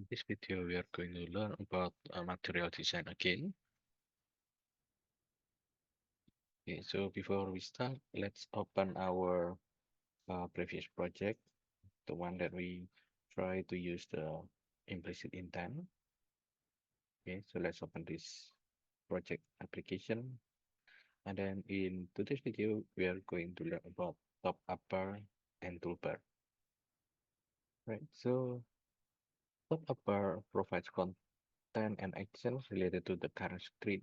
In this video, we are going to learn about material design again. Okay, so before we start, let's open our previous project, the one that we try to use the implicit intent. Okay, so let's open this project application. And then in today's video, we are going to learn about top upper and toolbar. Right, so top upper provides content and actions related to the current screen.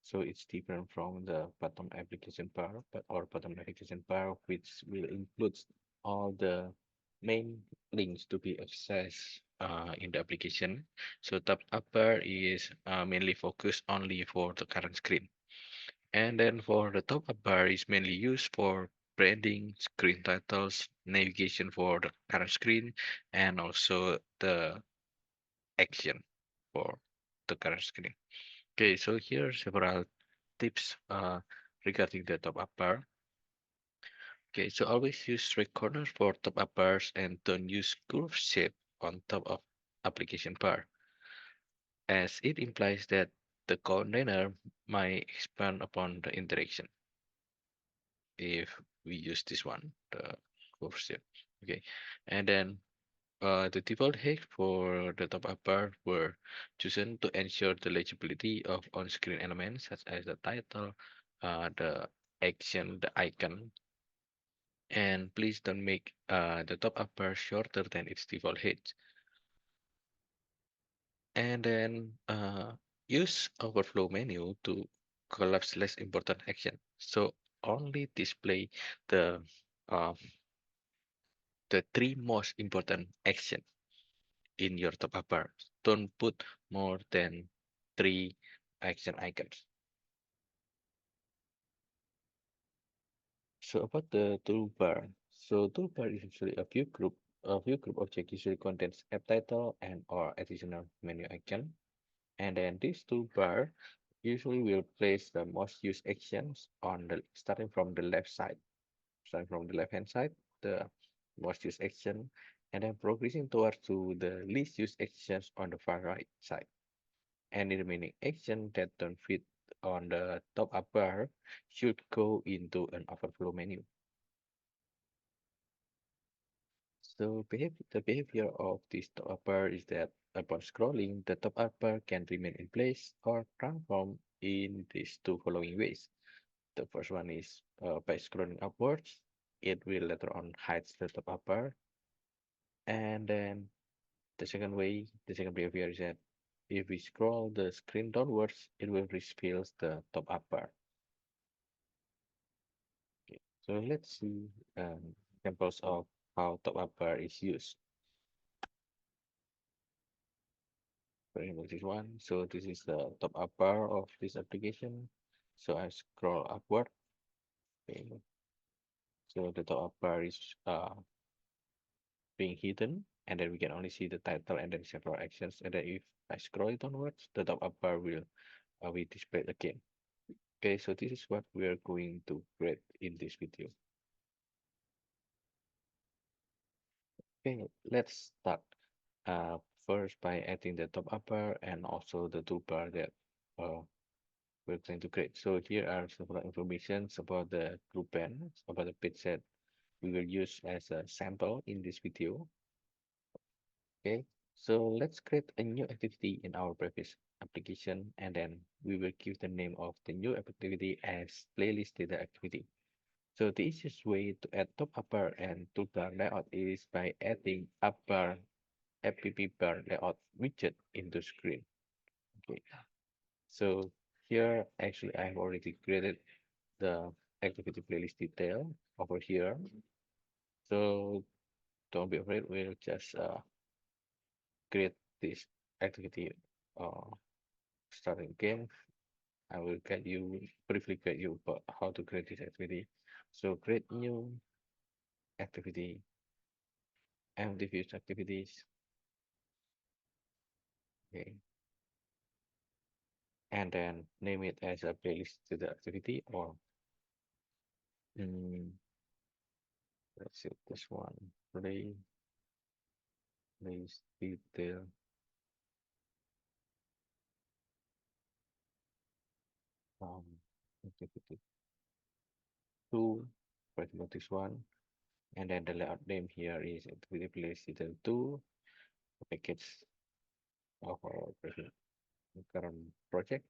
So it's different from the bottom application bar, but or bottom application bar, which will include all the main links to be accessed in the application. So top upper is mainly focused only for the current screen. And then for the top up bar is mainly used for branding, screen titles, navigation for the current screen, and also the action for the current screen. Okay, so here are several tips regarding the top up bar. Okay, so always use straight corners for top up bars and don't use curved shape on top of application bar, as it implies that the container might expand upon the interaction if we use this one, the curved shape. Okay, and then the default hex for the top up bar were chosen to ensure the legibility of on-screen elements such as the title, the action, the icon, and please don't make the top up bar shorter than its default height. And then use overflow menu to collapse less important action. So only display the uh, the three most important action in your top up bar. Don't put more than three action icons. So about the toolbar. So toolbar is usually a view group object usually contains app title and or additional menu icon. And then this toolbar usually will place the most used actions on the starting from the left side. Starting from the left hand side, the most used action, and then progressing towards to the least used actions on the far right side. Any remaining action that don't fit on the top up bar should go into an overflow menu. So the behavior of this top up bar is that upon scrolling, the top up bar can remain in place or transform in these two following ways. The first one is by scrolling upwards, it will later on hide the top up bar. And then the second behavior is that if we scroll the screen downwards, it will reveal the top up bar. Okay, so let's see examples of how top up bar is used. For example, this one. So this is the top up bar of this application. So I scroll upward. Okay. So the top up bar is being hidden, and then we can only see the title and then several actions. And then if I scroll it downwards, the top up bar will be displayed again. Okay, so this is what we are going to create in this video. Okay, let's start first by adding the top upper and also the toolbar that uh, we're going to create. So here are several informations about the group band, about the page set we will use as a sample in this video. Okay, so let's create a new activity in our previous application, and then we will give the name of the new activity as playlist data activity. So the easiest way to add top upper and toolbar layout is by adding upper app bar layout widget into screen. Okay, so here actually I've already created the activity playlist detail over here. So don't be afraid, we'll just create this activity uh, starting again. I will guide you briefly guide you about how to create this activity. So create new activity and diffuse activities. Okay, and then name it as a playlist to the activity or mm, let's see this one. Playlist detail. um, activity two, for example, this one, and then the layout name here is activity playlist season two, package of our current project.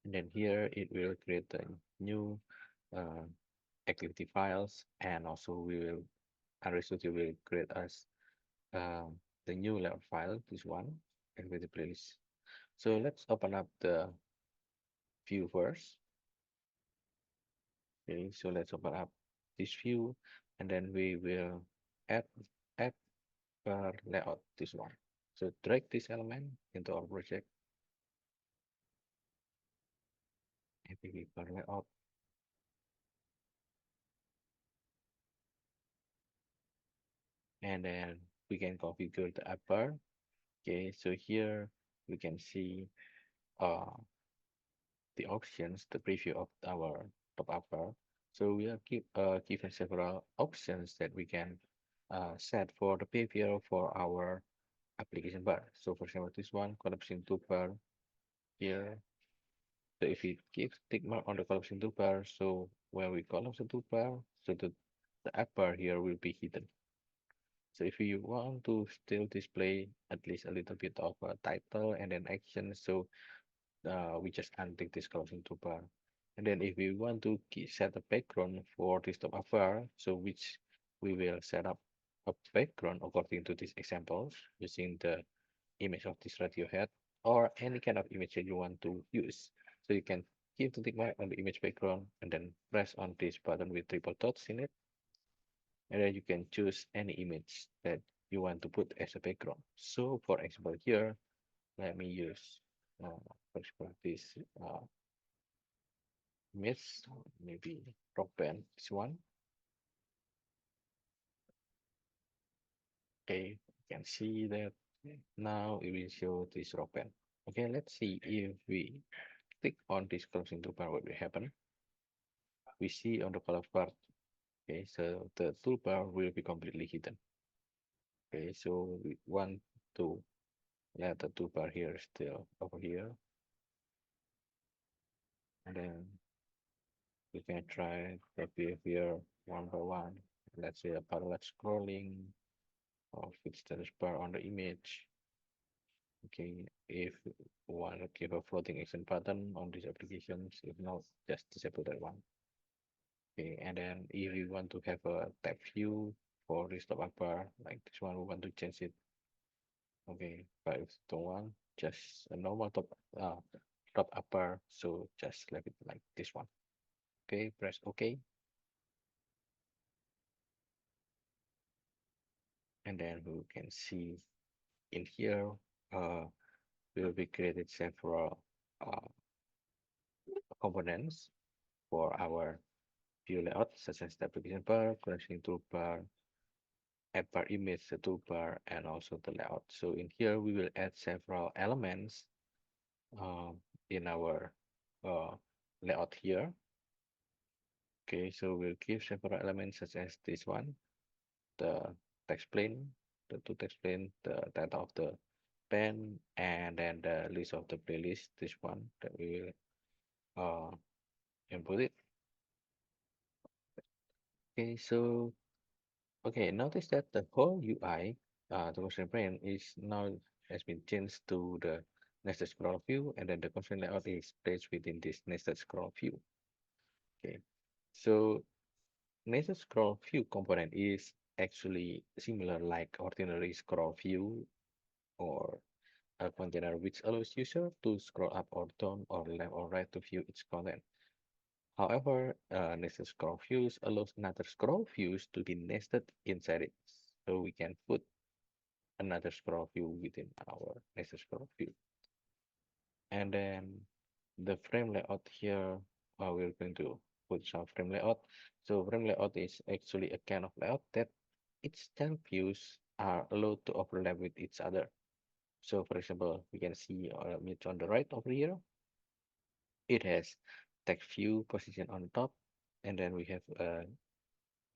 And then here it will create the new uh, activity files, and also we will Android Studio will create us the new layout file, this one, and with the playlist. So let's open up the view first. Okay, so let's open up this view, and then we will add add layout this one. So drag this element into our project, and we click layout, and then we can configure the upper. Okay, so here we can see uh, the options, the preview of our top upper. So we are given several options that we can set for the behavior for our application bar. So for example, this one, collapsing toolbar here. So if we give tick mark on the collapsing toolbar, so when we collapse the toolbar, so the app bar here will be hidden. So if you want to still display at least a little bit of a title and then action, so we just untick this collapsing toolbar. And then if we want to set a background for this top bar, so which we will set up a background according to these examples using the image of this Radiohead or any kind of image that you want to use. So you can give the tick mark on the image background and then press on this button with triple dots in it. And then you can choose any image that you want to put as a background. So for example here, let me use, for example, this image, maybe rock band, this one. Okay, you can see that now it will show this rock band. Okay, let's see if we click on this closing toolbar, what will happen. We see on the color part. Okay, so the toolbar will be completely hidden. Okay, so we want to let the toolbar here still over here, and then we can try the behavior one by one. Let's say a parallel scrolling or fix status bar on the image. Okay, if we want to give a floating action button on these applications, if not, just disable that one. Okay, and then if you want to have a tab view for this top up bar, like this one, we want to change it. Okay, but if don't want, just a normal uh top upper, so just leave it like this one. Okay, press OK, and then we can see in here, will be created several components for our view layout, such as the application bar, connection toolbar, app bar image, the toolbar, and also the layout. So in here, we will add several elements um, in our uh, layout here. Okay, so we'll give several elements such as this one, the text plane, the two text plane, the title of the pen, and then the list of the playlist, this one that we will input it. Okay, so okay, notice that the whole UI, the constraint pane is now has been changed to the nested scroll view, and then the constraint layout is placed within this nested scroll view. Okay, so nested scroll view component is actually similar like ordinary scroll view or a container which allows user to scroll up or down or left or right to view its content. However, nested scroll views allows another scroll views to be nested inside it. So we can put another scroll view within our nested scroll view. And then the frame layout here, we're going to put some frame layout. So frame layout is actually a kind of layout that its child views are allowed to overlap with each other. So for example, we can see image on the right over here. It has text view position on the top, and then we have a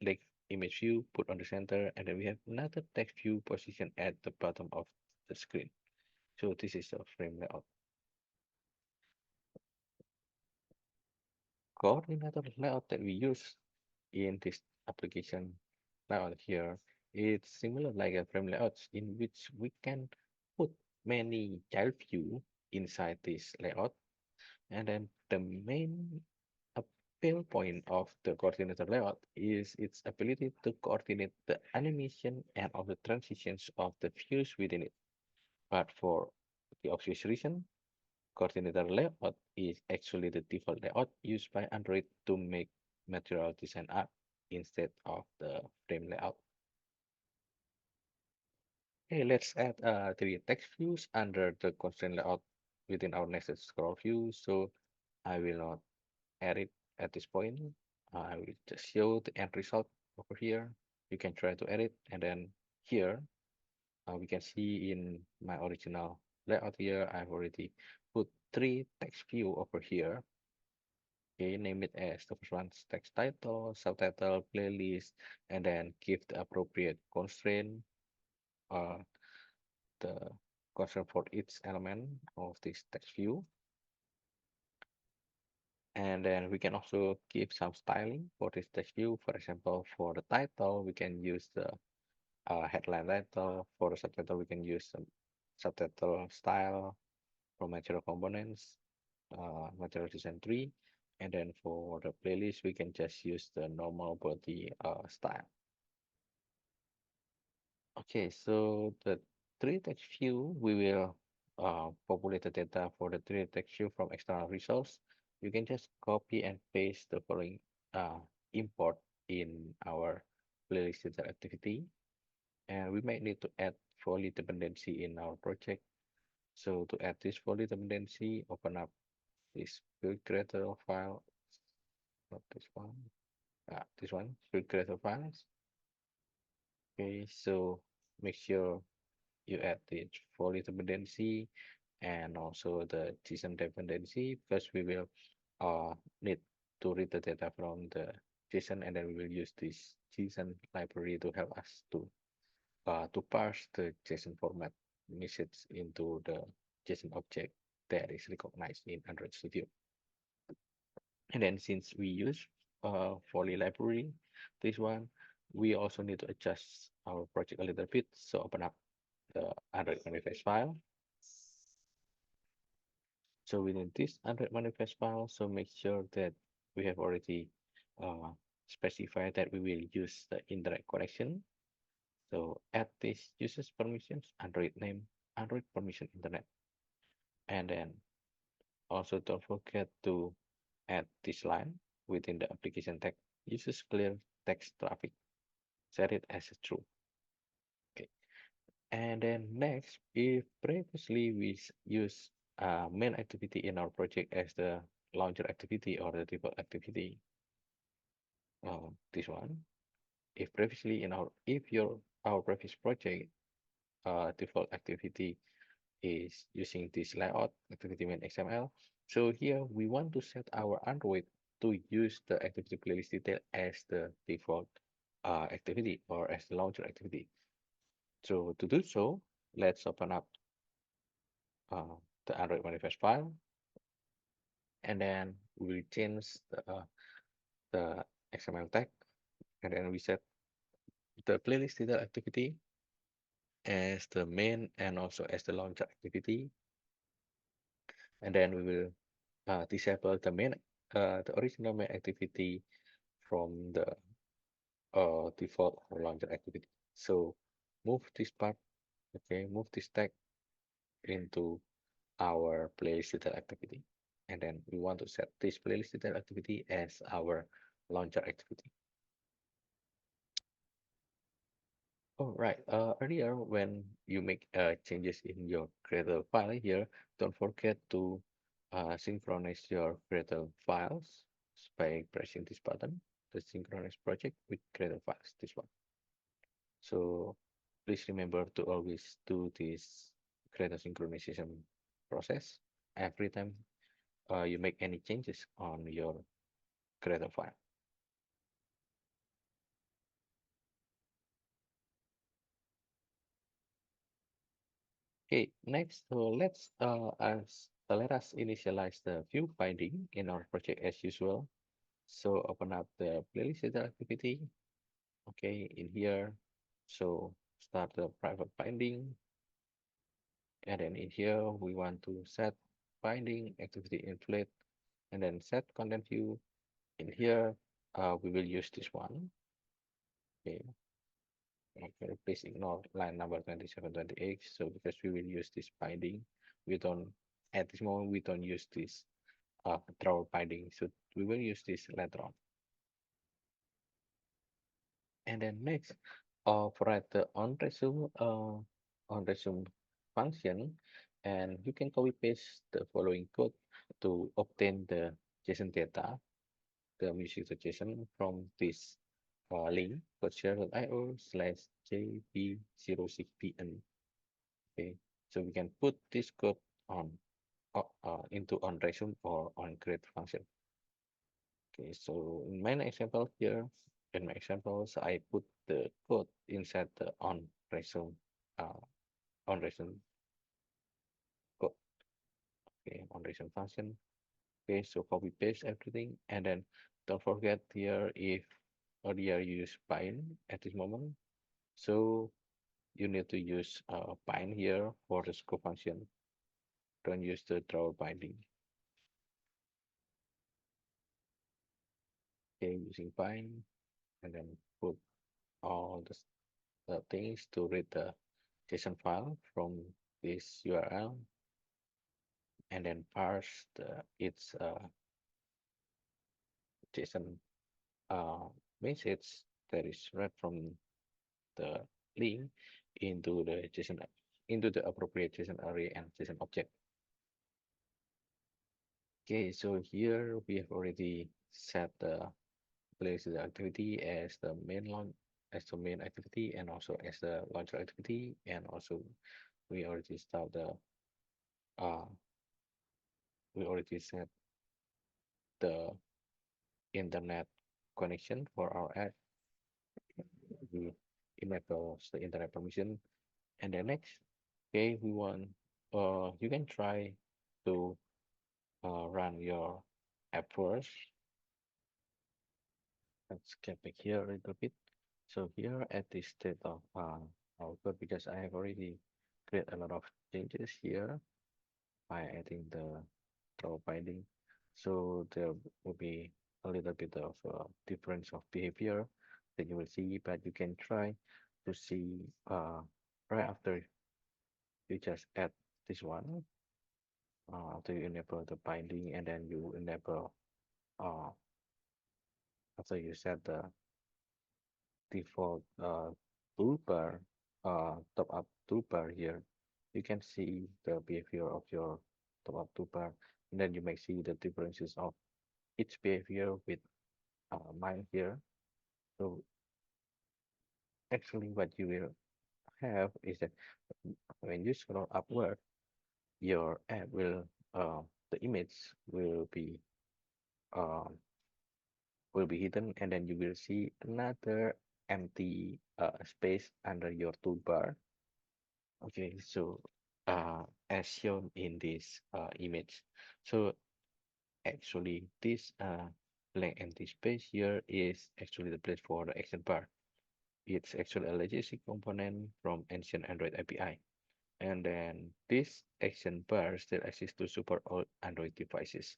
like image view put on the center, and then we have another text view position at the bottom of the screen. So this is a frame layout. coordinator layout that we use in this application layout here, it's similar like a frame layouts in which we can put many child view inside this layout. And then the main appeal point of the coordinator layout is its ability to coordinate the animation and of the transitions of the views within it. But for the obvious reason, coordinator layout is actually the default layout used by Android to make material design art instead of the frame layout. Okay, let's add three text views under the constraint layout within our nested scroll view. So I will not add it at this point. I will just show the end result over here. You can try to edit, and then here we can see in my original layout here, I've already put three text view over here. Okay, name it as the first one's text title, subtitle, playlist, and then give the appropriate constraint, uh, the constraint for each element of this text view. And then we can also give some styling for this text view. For example, for the title, we can use the headline title. For the subtitle, we can use some subtitle style from material components, material design tree. And then for the playlist, we can just use the normal body style. Okay, so the three text view, we will populate the data for the three text view from external resource. You can just copy and paste the following import in our playlist data activity. And we might need to add folly dependency in our project. So to add this folly dependency, open up this build creator file, not this one, build creator files. Okay, so make sure you add the folly dependency and also the JSON dependency because we will need to read the data from the JSON, and then we will use this JSON library to help us to parse the JSON format message into the JSON object that is recognized in Android Studio. And then since we use Foley library, this one, we also need to adjust our project a little bit. So open up the Android manifest file. So within this Android manifest file, so make sure that we have already uh, specified that we will use the indirect connection. So add this users permissions, Android name, Android permission internet. And then also don't forget to add this line within the application tag, uses clear text traffic, set it as a true. Okay. And then next, if previously we use main activity in our project as the launcher activity or the default activity, this one, if previously in our previous project default activity is using this layout activity main XML. So here we want to set our Android to use the activity playlist detail as the default activity or as the launcher activity. So to do so, let's open up uh, the Android manifest file, and then we will change the XML tag, and then we set the playlist detail activity as the main and also as the launcher activity, and then we will disable the original main activity from the default or launcher activity. So move this part, okay, move this tag into our playlist detail activity. And then we want to set this playlist detail activity as our launcher activity. All right. Earlier when you make changes in your creator file here, don't forget to synchronize your creator files by pressing this button, the synchronize project with creator files, this one. So please remember to always do this creator synchronization process every time you make any changes on your creator file. Okay, next, so let us initialize the view binding in our project as usual. So open up the playlist data activity. Okay, in here. So start the private binding. And then in here, we want to set binding activity inflate and then set content view. In here, we will use this one. Okay, okay, please ignore line number 27, 28. So because we will use this binding, we don't, at this moment, we don't use this drawer binding. So we will use this later on. And then next, override the on resume function, and you can copy paste the following code to obtain the JSON data, the music JSON from this link codeshare.io/jb06pn. Okay, so we can put this code on into on resume or on create function. Okay, so in my example here, in my examples, I put the code inside the uh, on resume code, okay, on resume function. Okay, so copy paste everything, and then don't forget here if earlier you use bind at this moment, so you need to use bind here for the scope function. Don't use the drawer binding. Okay, using bind, and then put all the things to read the JSON file from this URL, and then parse its JSON message that is read from the link into the JSON into the appropriate JSON array and JSON object. Okay, so here we have already set the place the activity as the main launch as the main activity and also as the launcher activity, and also we already start the uh we already set the internet connection for our app. We enable the internet permission, and then next, okay, we want you can try to run your app first. Let's get back here a little bit. So here at this state of our code, because I have already created a lot of changes here by adding the throw binding. So there will be a little bit of difference of behavior that you will see, but you can try to see right after you just add this one, after you enable the binding, and then you enable uh, after you set the default toolbar, top up toolbar here, you can see the behavior of your top up toolbar, and then you may see the differences of each behavior with mine here. So actually what you will have is that when you scroll upward, your app the image uh, will be hidden, and then you will see another empty space under your toolbar. Okay, so as shown in this image, so actually this blank empty space here is actually the place for the action bar. It's actually a legacy component from ancient Android API. And then this action bar still exists to support all Android devices.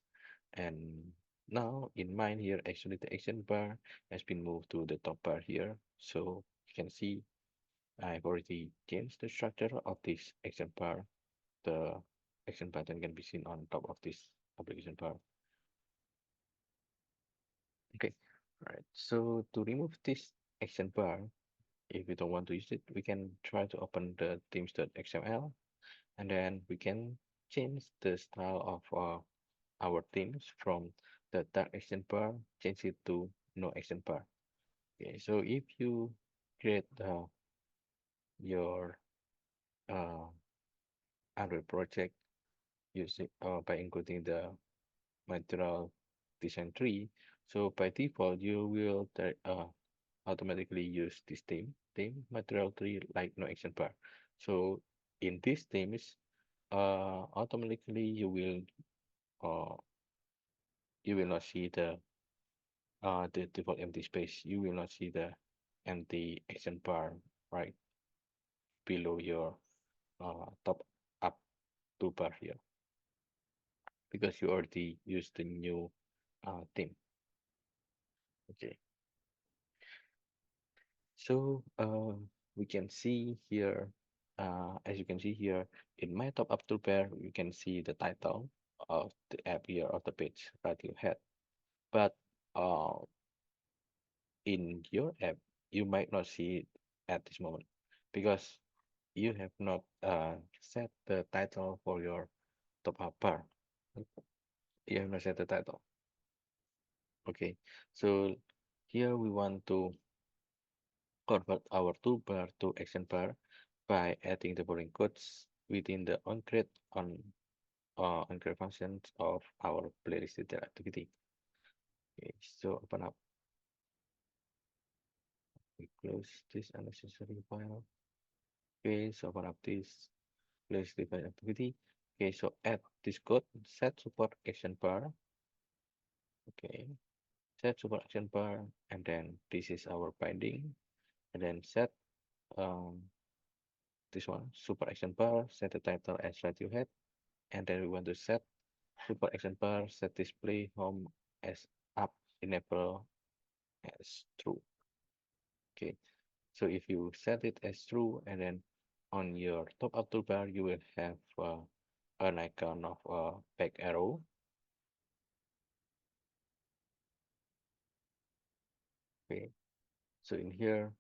And now in mine here, actually the action bar has been moved to the top bar here. So you can see I've already changed the structure of this action bar. The action button can be seen on top of this application bar. Okay, all right. So to remove this action bar, if we don't want to use it, we can try to open the themes.xml, and then we can change the style of our themes from the dark action bar, change it to no action bar. Okay, so if you create your uh, Android project using by including the material design tree, so by default you will automatically use this theme material tree like no action bar. So in this themes, automatically uh you will not see the default empty space, you will not see the empty action bar right below your top up toolbar here because you already used the new theme. Okay, so we can see here, as you can see here in my top up toolbar, you can see the title of the app here of the page that you had. But uh, in your app, you might not see it at this moment because you have not set the title for your top up bar. You have not set the title. Okay, so here we want to convert our toolbar to action bar by adding the boring codes within the on-create functions of our playlist activity. Okay, so open up, we close this unnecessary file. Okay, so open up this playlist activity. Okay, so add this code, set support action bar. Okay, set support action bar, and then this is our binding, and then set um, this one super action bar, set the title as Radiohead, and then we want to set super action bar, set display home as up, enable as true. Okay, so if you set it as true, and then on your top up toolbar you will have an icon of a back arrow. Okay, so in here,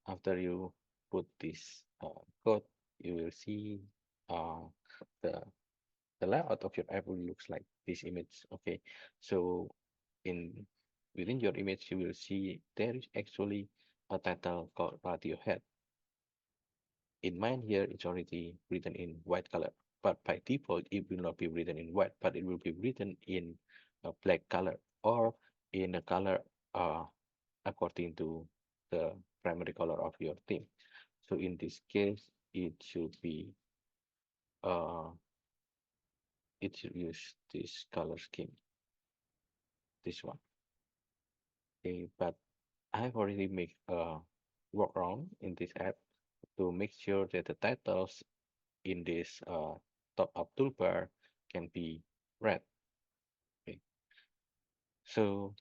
after you put this code, you will see uh, the the layout of your app will looks like this image. Okay, so in within your image you will see there is actually a title called Radiohead. In mine here it's already written in white color, but by default it will not be written in white, but it will be written in a black color or in a color uh, according to the primary color of your theme. So in this case it should be uh, it should use this color scheme, this one. Okay, but I've already made a workaround in this app to make sure that the titles in this top up toolbar can be read. Okay. So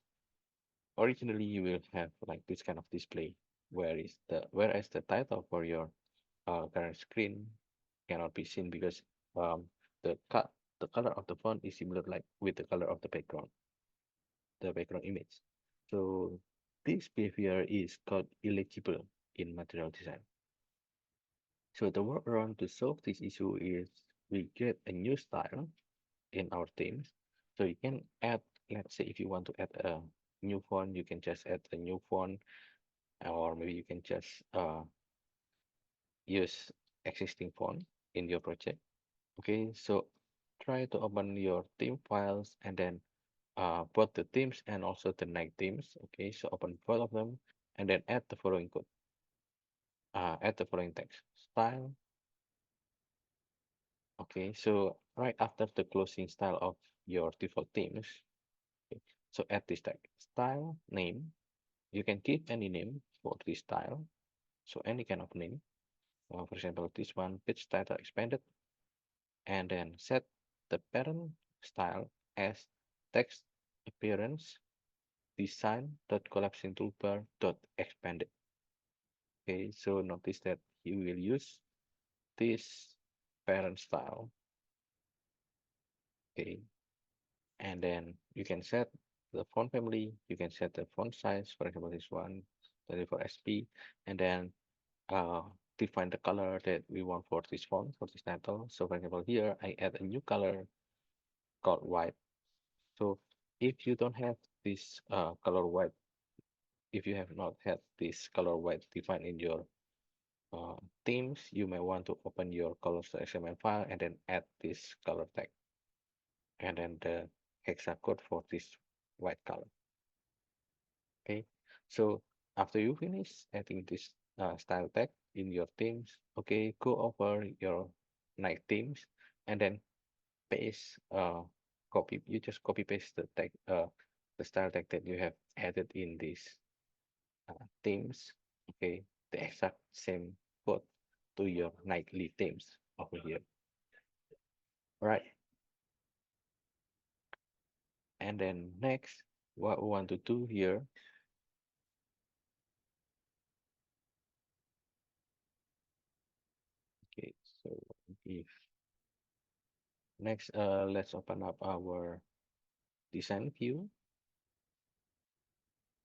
originally you will have like this kind of display, whereas the title for your current screen cannot be seen because um, the cut the color of the font is similar like with the color of the background image. So this behavior is called illegible in material design. So the workaround to solve this issue is we get a new style in our themes. So you can add, let's say if you want to add a new font, you can just add a new font, or maybe you can just use existing font in your project. Okay, so try to open your theme files and then both the themes and also the night themes. Okay, so open both of them and then add the following code. Add the following text style. Okay, so right after the closing style of your default themes, okay, so add this tag style name. You can give any name for this style, so any kind of name. For example, this one page title expanded, and then set the parent style as text appearance design dot collapsing toolbar dot expanded. Okay, so notice that you will use this parent style. Okay, and then you can set the font family, you can set the font size, for example this one 34 sp, and then uh, define the color that we want for this font, for this title. So for example here I add a new color called white. So if you don't have this color white, if you have not had this color white defined in your uh, themes, you may want to open your colors.xml file and then add this color tag and then the hexa code for this white color. Okay, so after you finish adding this style tag in your themes, okay, go over your night themes and then paste you just copy paste the tag the style tag that you have added in these themes, okay, the exact same code to your nightly themes over here. Right. And then next, what we want to do here, okay, so if next, let's open up our design view.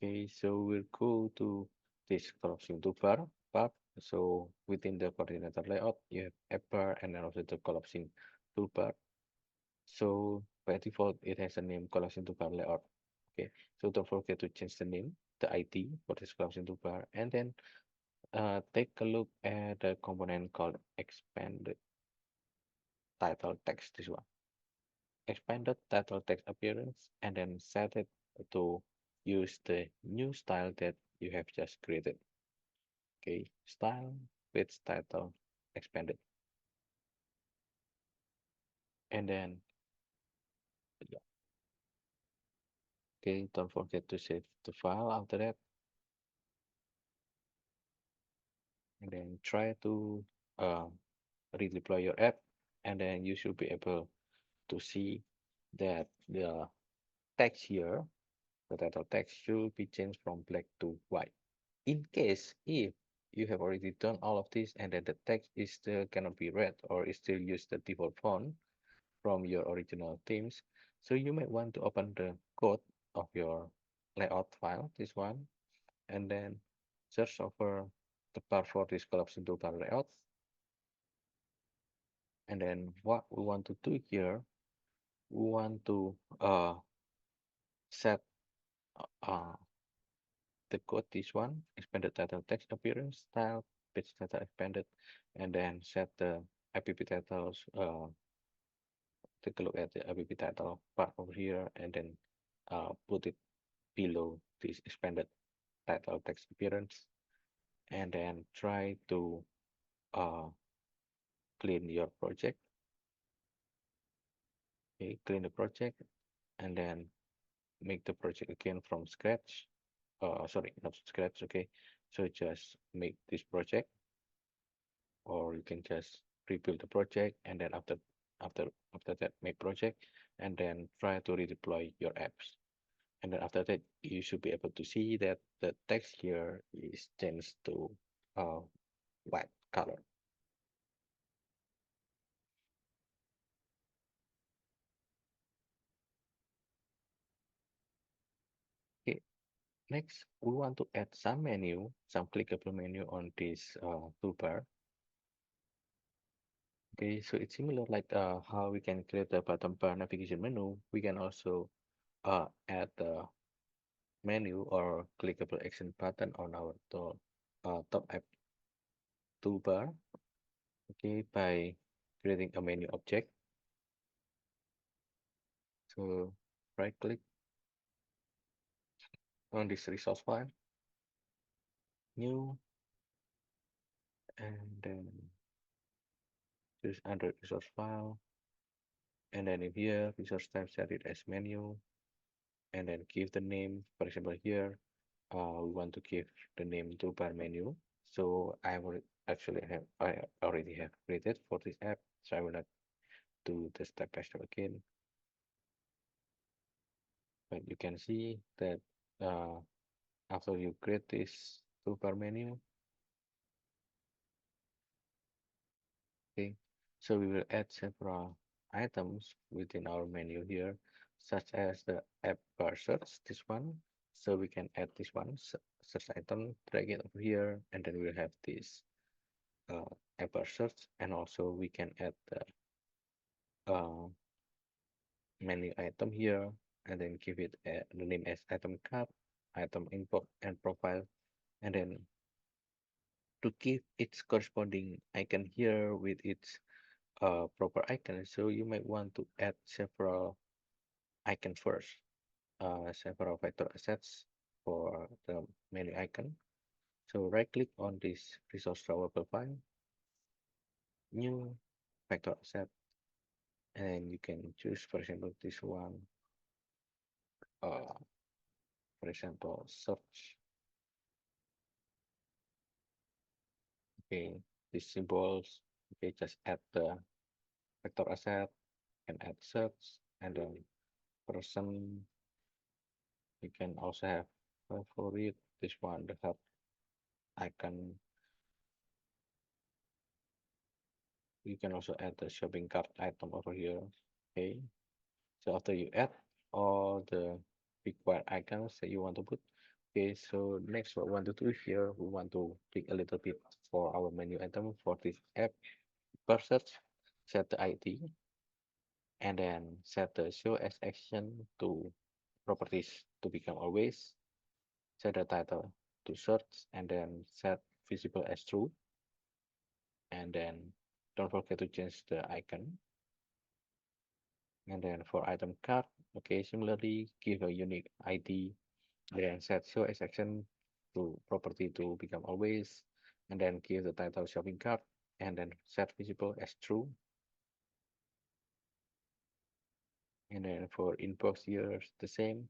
Okay, so we'll go to this collapsing toolbar bar. So within the coordinator layout, you have app bar and then also the collapsing toolbar. So by default, it has a name collapsing toolbar layout. Okay, so don't forget to change the name, the ID for this collapsing toolbar, and then take a look at the component called expanded title text. This one, expanded title text appearance, and then set it to use the new style that you have just created. Okay, style with title expanded, and then yeah, okay, don't forget to save the file after that, and then try to uh, redeploy your app, and then you should be able to see that the text here, the title text should be changed from black to white. In case if you have already done all of this and then the text is still cannot be read or is still use the default font from your original themes, so you might want to open the code of your layout file, this one, and then search over the part for this collapsing toolbar layout. And then what we want to do here, we want to set uh, the code, this one, expanded title text appearance style, page title expanded, and then set the app titles, take a look at the app title part over here, and then put it below this expanded title text appearance, and then try to uh, clean your project. Okay, clean the project, and then make the project again from scratch. Sorry, not scratch. Okay, so just make this project, or you can just rebuild the project, and then after after that make project, and then try to redeploy your apps. And then after that, you should be able to see that the text here is changed to uh, white color. Okay, next we want to add some menu, some clickable menu on this toolbar. Okay, so it's similar like how we can create the bottom bar navigation menu. We can also add the menu or clickable action button on our top app toolbar. Okay, by creating a menu object. So right click on this resource file, new, and then choose Android resource file, and then in here, resource type, set it as menu, and then give the name. For example, here, we want to give the name toolbar menu. So I will actually have, I already have created for this app, so I will not do the step by step again. But you can see that after you create this toolbar menu, okay, so we will add several items within our menu here, such as the app bar search, this one. So we can add this one, search item, drag it over here, and then we'll have this app bar search, and also we can add the uh, menu item here, and then give it the name as item card, item info, and profile, and then to give its corresponding icon here with its proper icon. So you might want to add several icon first, several vector assets for the menu icon. So right click on this resource drawable file, new vector asset, and you can choose, for example, this one. For example, search. Okay, these symbols. Okay, just add the vector asset and add search, and then person. You can also have favorite. This one, the heart icon. You can also add the shopping cart item over here. Okay, so after you add all the required icons that you want to put, okay, so next what we want to do here, we want to click a little bit for our menu item for this app per search, set the ID, and then set the show as action to properties to become always, set the title to search, and then set visible as true, and then don't forget to change the icon. And then for item card, okay, similarly give a unique ID, then set show as action to property to become always, and then give the title shopping cart, and then set visible as true. And then for inbox here, the same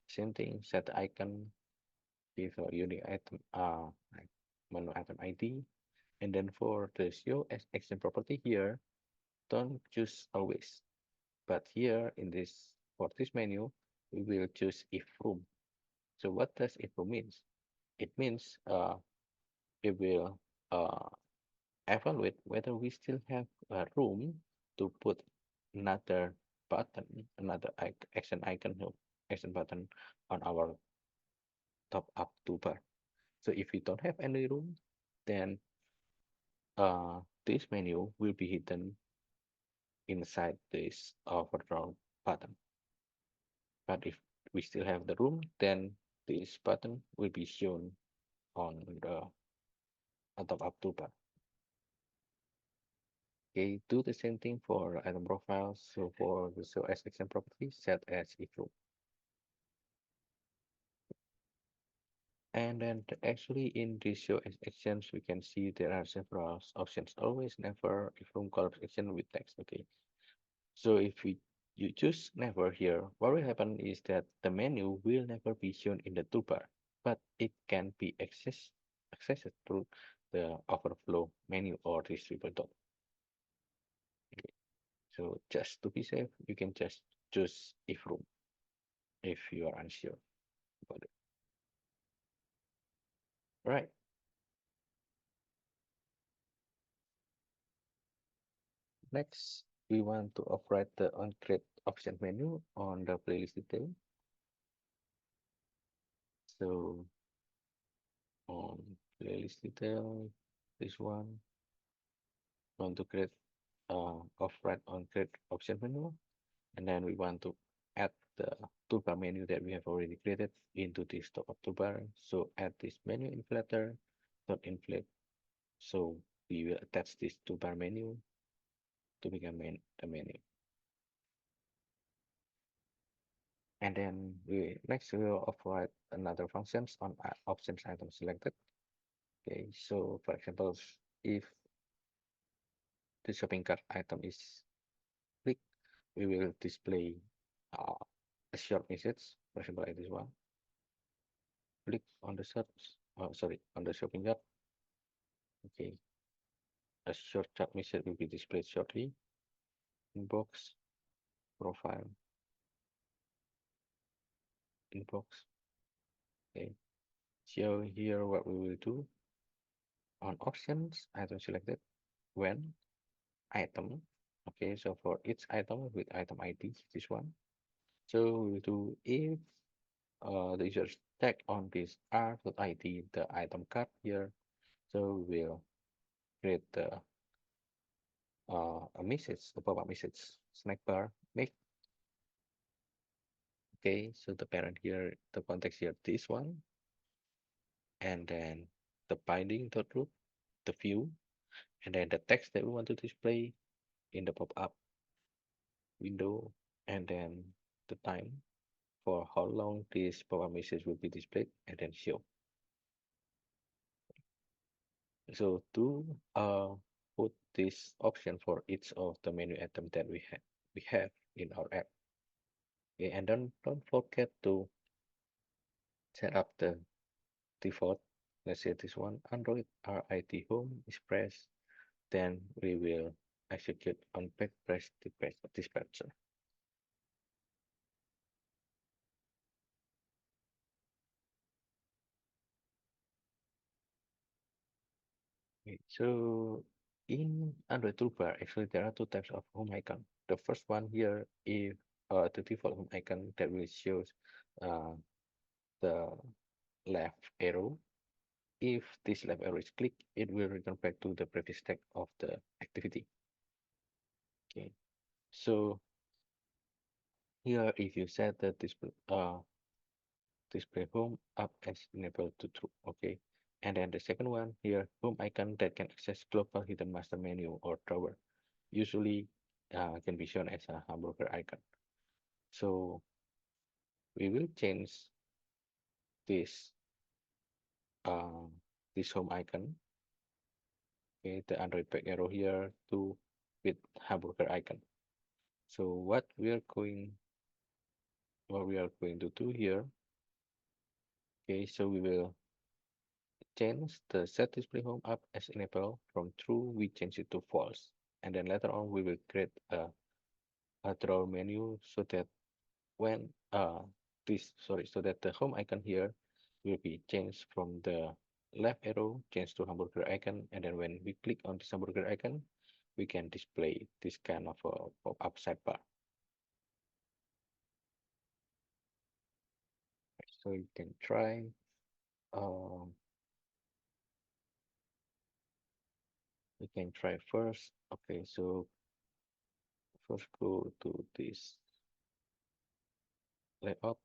thing, set the icon, give a unique item, like menu item ID, and then for the show as action property here, don't choose always, but here in this for this menu, we will choose if room. So what does if room means? It means it will evaluate whether we still have room to put another button, another action icon, no, action button on our top up toolbar. So if we don't have any room, then this menu will be hidden inside this overdrawn button. But if we still have the room, then this button will be shown on the top up toolbar. Okay, do the same thing for item profiles. So for the show as action property, set as if room. And then actually in this show as actions, we can see there are several options. Always, never, if room collapse action with text. Okay. So if you choose never here, what will happen is that the menu will never be shown in the toolbar, but it can be accessed through the overflow menu or distribute dot. Okay. So just to be safe, you can just choose if room if you are unsure about it. Right. Next, we want to operate the on-create option menu on the playlist detail. So on playlist detail, this one, want to create operate on-create option menu, and then we want to add the toolbar menu that we have already created into this top up toolbar. So add this menu inflator dot inflate. So we will attach this toolbar menu to become the menu. And then we next we will override another functions on options item selected. Okay, so for example, if the shopping cart item is clicked, we will display uh, a short message, for example, like this one. Click on the search, sorry, on the shopping cart. Okay, a short chat message will be displayed shortly. Inbox, profile, inbox. Okay, so here what we will do on options item selected when item. Okay, so for each item with item ID, this one. So we will do if the user tag on this r.id, the item card here. So we'll create a message, a pop-up message, snack bar, make. Okay, so the parent here, the context here, this one, and then the binding dot root, the view, and then the text that we want to display in the pop-up window, and then the time for how long this pop-up message will be displayed, and then show. So to put this option for each of the menu item that we have in our app. Okay, and don't forget to set up the default. Let's say this one, Android RIT home is pressed, then we will execute on backpress dispatcher. Okay, so in Android toolbar, actually there are two types of home icon. The first one here is the default home icon that will show uh, the left arrow. If this left arrow is clicked, it will return back to the previous state of the activity. Okay, so here if you set the display home up as enabled to true, okay, and then the second one here, home icon that can access global hidden master menu or drawer, usually can be shown as a hamburger icon. So we will change this uh, this home icon, okay, the Android back arrow here to with hamburger icon. So what we are going to do here, okay, so we will change the set display home up as enable. From true we change it to false, and then later on we will create a drawer menu so that when so that the home icon here will be changed from the left arrow change to hamburger icon, and then when we click on this hamburger icon we can display this kind of a pop-up sidebar. So you can try um you can try first. Okay, so first go to this layout,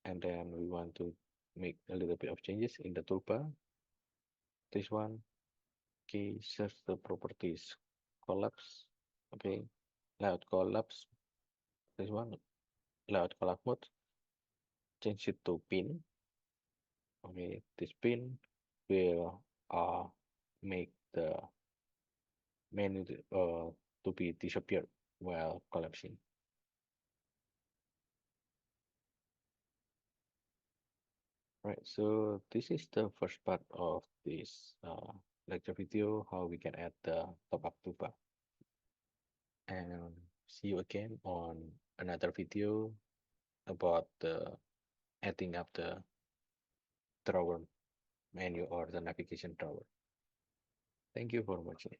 and then we want to make a little bit of changes in the toolbar. This one, okay, search the properties, collapse, okay, layout collapse. This one, layout collapse mode, change it to pin. Okay, this pin will make the menu to be disappeared while collapsing. Right, so this is the first part of this lecture video, how we can add the top-up toolbar. And see you again on another video about the adding up the drawer menu or the navigation drawer. Thank you for watching.